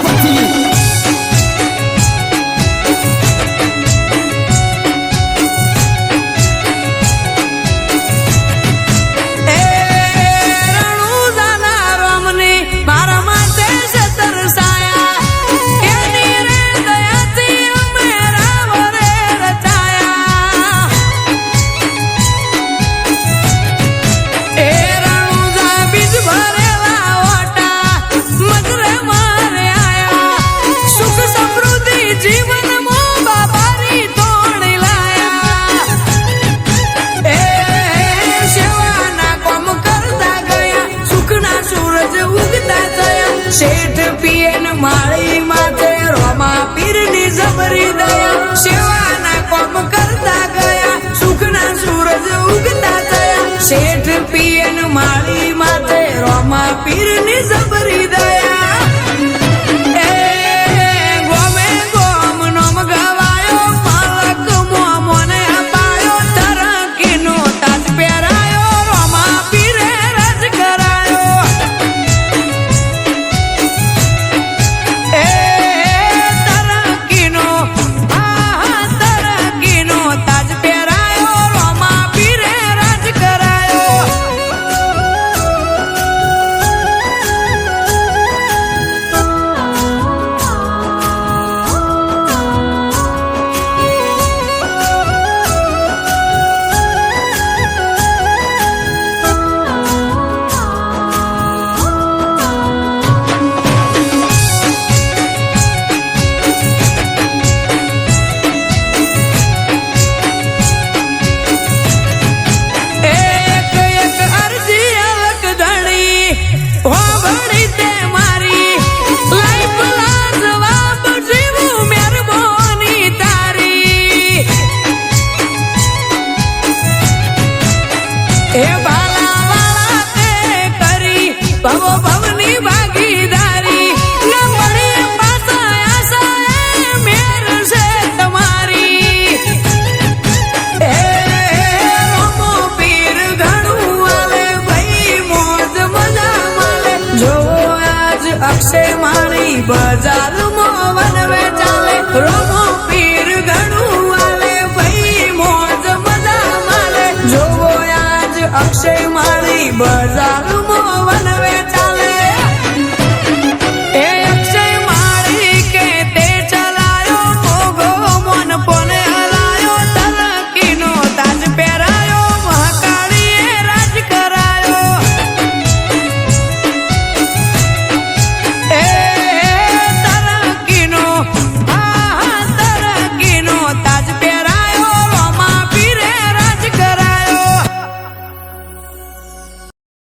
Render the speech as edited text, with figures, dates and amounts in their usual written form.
પરથી શેઠ પિયન માળી માથે રોમા પીરની જબરી દયા સેવાના કોમ કરતા ગયા સુખના સૂરજ ઉગતા થયા શેઠ પિયન માળી માથે રોમા પીરની જબરી દયા ગોમે ગોમ નોમ ગવાયો માલક મોને અપાયો તરકીનો તાજ પહેરાયો રોમા પીરે રજ કરાયો ભવો ભવની ભાગીદારી ન મળી પાછા આશા મેર છે તમારી રોમો પીર ઘણું આલે ભાઈ મોજ મજા માલે જો આજ અક્ષય માણી બજારમાં વનવે ચાલે રોમો પીર ઘણું આલે ભાઈ મોજ મજા માલે જો આજ અક્ષય માણી બજારમાં વનવે